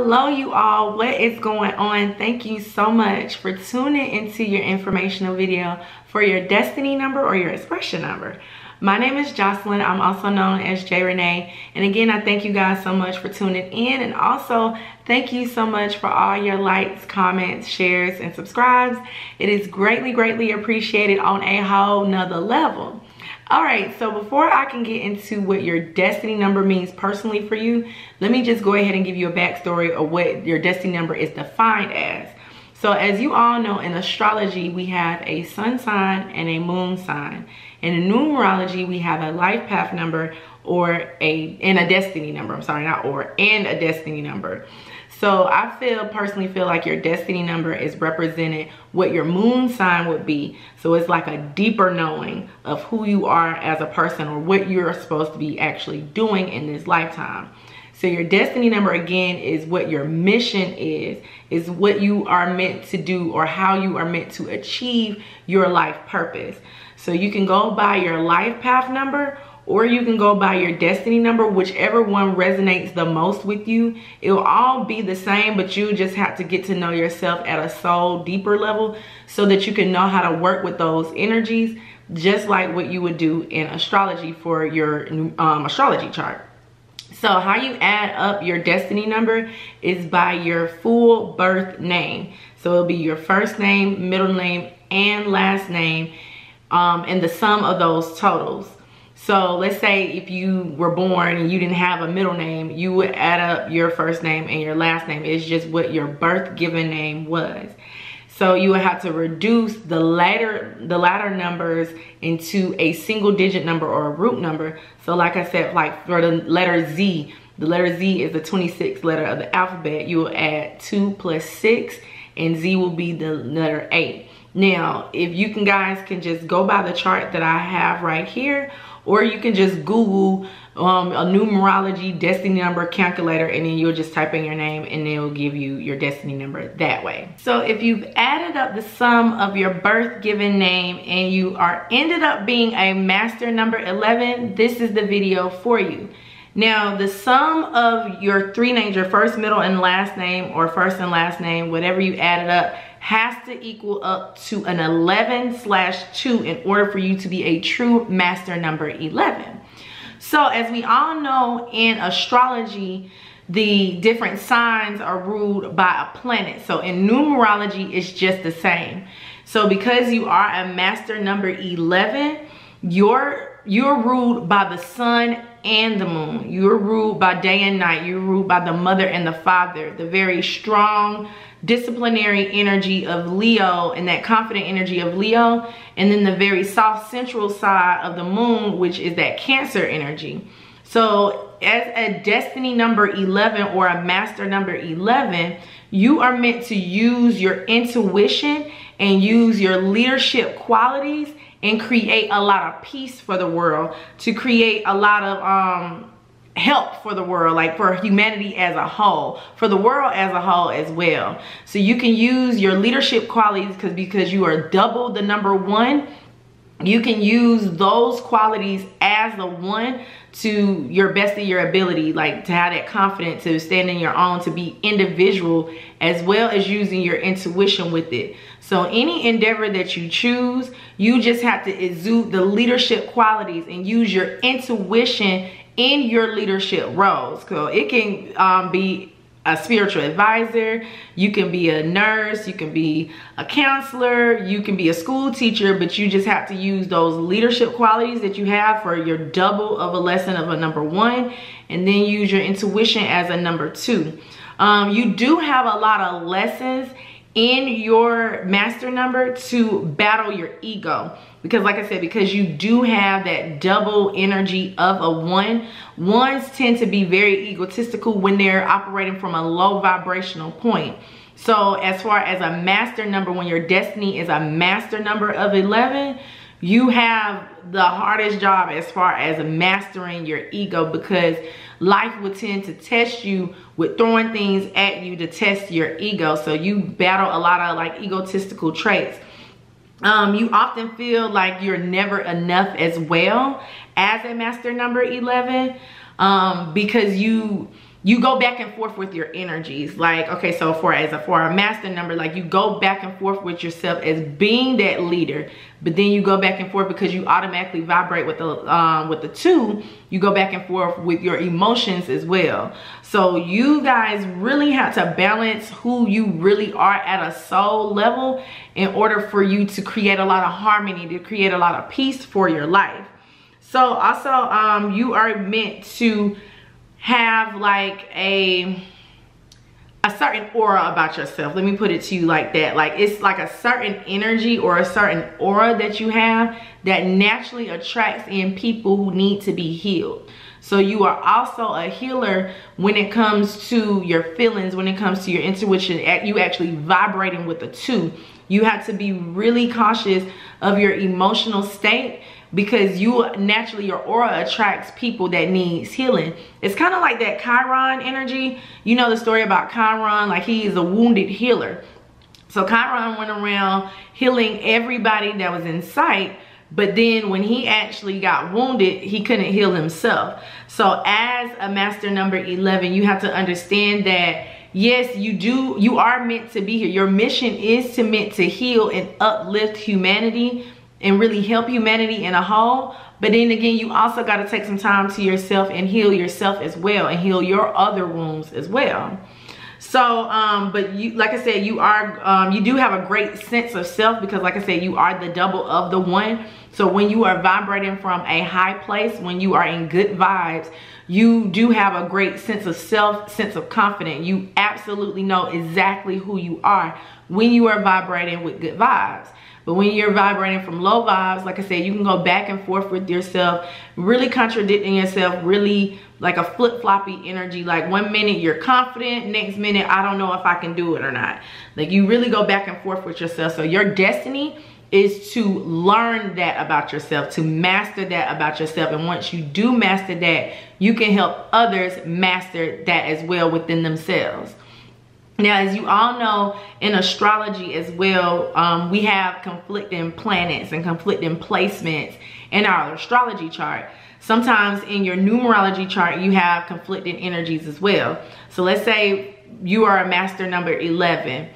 Hello you all, what is going on? Thank you so much for tuning into your informational video for your destiny number or your expression number. My name is Jocelyn. I'm also known as Renae, and again I thank you guys so much for tuning in, and also thank you so much for all your likes, comments, shares, and subscribes. It is greatly appreciated on a whole nother level. Alright, so before I can get into what your destiny number means personally for you, let me just go ahead and give you a backstory of what your destiny number is defined as. So as you all know, in astrology, we have a sun sign and a moon sign. In numerology, we have a life path number and a destiny number. I'm sorry, not or, and a destiny number. So I personally feel like your destiny number is represented what your moon sign would be. So it's like a deeper knowing of who you are as a person or what you're supposed to be actually doing in this lifetime. So your destiny number again is what your mission is what you are meant to do or how you are meant to achieve your life purpose. So you can go by your life path number, or you can go by your destiny number, whichever one resonates the most with you. It will all be the same, but you just have to get to know yourself at a soul deeper level so that you can know how to work with those energies, just like what you would do in astrology for your astrology chart. So how you add up your destiny number is by your full birth name. So it'll be your first name, middle name, and last name, and the sum of those totals. So let's say if you were born and you didn't have a middle name, you would add up your first name and your last name. It's just what your birth given name was. So you would have to reduce the latter numbers into a single digit number or a root number. So like I said, like for the letter Z is the 26th letter of the alphabet. You will add 2 plus 6, and Z will be the letter 8. Now, if you guys can just go by the chart that I have right here, or you can just Google a numerology destiny number calculator, and then you'll just type in your name and it'll give you your destiny number that way. So if you've added up the sum of your birth given name and you ended up being a master number 11, this is the video for you. Now, the sum of your three names, your first, middle, and last name, or first and last name, whatever you added up, has to equal up to an 11/2 in order for you to be a true master number 11. So as we all know, in astrology, the different signs are ruled by a planet. So in numerology, it's just the same. So because you are a master number 11, you're ruled by the sun and the moon. You're ruled by day and night. You're ruled by the mother and the father, the very strong disciplinary energy of Leo and that confident energy of Leo, and then the very soft central side of the moon, which is that Cancer energy. So as a destiny number 11 or a master number 11, you are meant to use your intuition and use your leadership qualities and create a lot of peace for the world, to create a lot of help for the world, like for humanity as a whole, for the world as a whole as well. So you can use your leadership qualities because you are double the number 1. You can use those qualities as the 1 to your best of your ability, like to have that confidence, to stand in your own, to be individual, as well as using your intuition with it. So any endeavor that you choose, you just have to exude the leadership qualities and use your intuition in your leadership roles. So it can be a spiritual advisor, you can be a nurse, you can be a counselor, you can be a school teacher, but you just have to use those leadership qualities that you have for your double of a lesson of a number 1, and then use your intuition as a number 2. You do have a lot of lessons in your master number to battle your ego, because like I said, because you do have that double energy of a 1. Ones tend to be very egotistical when they're operating from a low vibrational point. So as far as a master number, when your destiny is a master number of 11, you have the hardest job as far as mastering your ego, because life would tend to test you with throwing things at you to test your ego. So you battle a lot of like egotistical traits. You often feel like you're never enough as well as a master number 11, because you you go back and forth with your energies. Like, okay, so for a master number, like you go back and forth with yourself as being that leader, but then you go back and forth because you automatically vibrate with the 2. You go back and forth with your emotions as well. So you guys really have to balance who you really are at a soul level in order for you to create a lot of harmony, to create a lot of peace for your life. So also, you are meant to have like a certain aura about yourself. Let me put it to you like that. Like it's like a certain energy or a certain aura that you have that naturally attracts in people who need to be healed. So you are also a healer when it comes to your feelings, when it comes to your intuition. You actually vibrating with a 2. You have to be really cautious of your emotional state, because you naturally, your aura attracts people that needs healing. It's kind of like that Chiron energy. You know the story about Chiron, like he is a wounded healer. So Chiron went around healing everybody that was in sight, but then when he actually got wounded, he couldn't heal himself. So as a master number 11, you have to understand that yes, you are meant to be here. Your mission is meant to heal and uplift humanity and really help humanity in a whole. But then again, you also got to take some time to yourself and heal yourself as well, and heal your other wounds as well. So but you, like I said, you are you do have a great sense of self, because like I said, you are the double of the 1. So when you are vibrating from a high place, when you are in good vibes, you do have a great sense of self, sense of confidence. You absolutely know exactly who you are when you are vibrating with good vibes. But when you're vibrating from low vibes, like I said, you can go back and forth with yourself, really contradicting yourself, really like a flip-floppy energy. Like 1 minute you're confident, next minute I don't know if I can do it or not. Like you really go back and forth with yourself. So your destiny is to learn that about yourself, to master that about yourself. And once you do master that, you can help others master that as well within themselves. Now, as you all know, in astrology as well, we have conflicting planets and conflicting placements in our astrology chart. Sometimes in your numerology chart, you have conflicting energies as well. So let's say you are a master number 11.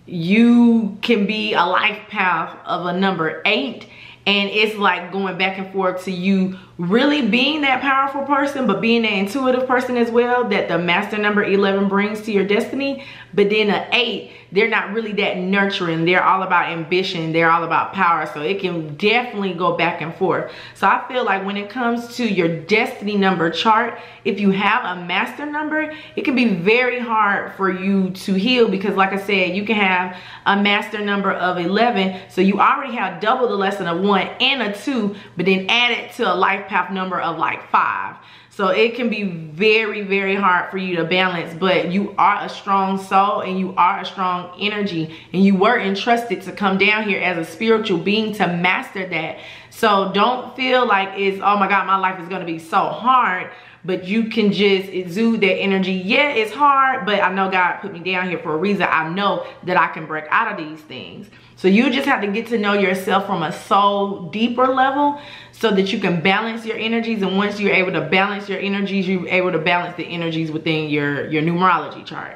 You can be a life path of a number 8. And it's like going back and forth to you really being that powerful person, but being an intuitive person as well, that the master number 11 brings to your destiny. But then an 8, they're not really that nurturing. They're all about ambition. They're all about power. So it can definitely go back and forth. So I feel like when it comes to your destiny number chart, if you have a master number, it can be very hard for you to heal, because like I said, you can have a master number of 11. So you already have double the lesson of 1 and a 2, but then add it to a life path number of like 5. So it can be very, very hard for you to balance, but you are a strong soul and you are a strong energy, and you were entrusted to come down here as a spiritual being to master that. So don't feel like it's, oh my God, my life is going to be so hard, but you can just exude that energy. Yeah, it's hard, but I know God put me down here for a reason. I know that I can break out of these things. So you just have to get to know yourself from a soul deeper level, so that you can balance your energies. And once you're able to balance your energies, you're able to balance the energies within your numerology chart.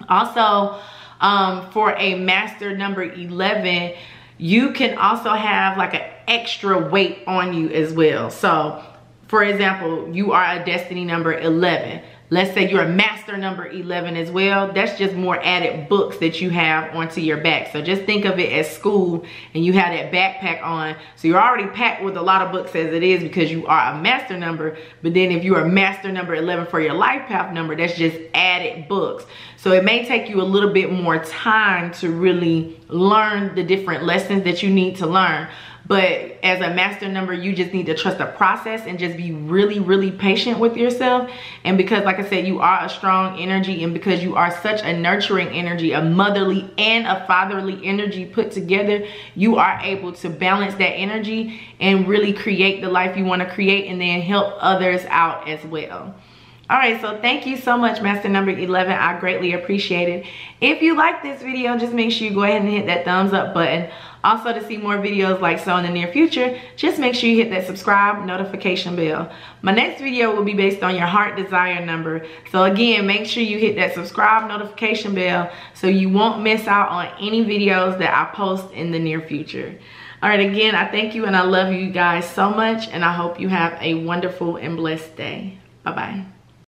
Also, for a master number 11, you can also have like an extra weight on you as well. So for example, you are a destiny number 11. Let's say you're a master number 11 as well. That's just more added books that you have onto your back. So just think of it as school, and you have that backpack on. So you're already packed with a lot of books as it is, because you are a master number. But then if you are master number 11 for your life path number, that's just added books. So it may take you a little bit more time to really learn the different lessons that you need to learn. But as a master number, you just need to trust the process and just be really, really patient with yourself. And because, like I said, you are a strong energy, and because you are such a nurturing energy, a motherly and a fatherly energy put together, you are able to balance that energy and really create the life you want to create, and then help others out as well. All right, so thank you so much, master number 11. I greatly appreciate it. If you like this video, just make sure you go ahead and hit that thumbs up button. Also, to see more videos like so in the near future, just make sure you hit that subscribe notification bell. My next video will be based on your heart desire number. So again, make sure you hit that subscribe notification bell so you won't miss out on any videos that I post in the near future. All right, again, I thank you and I love you guys so much, and I hope you have a wonderful and blessed day. Bye-bye.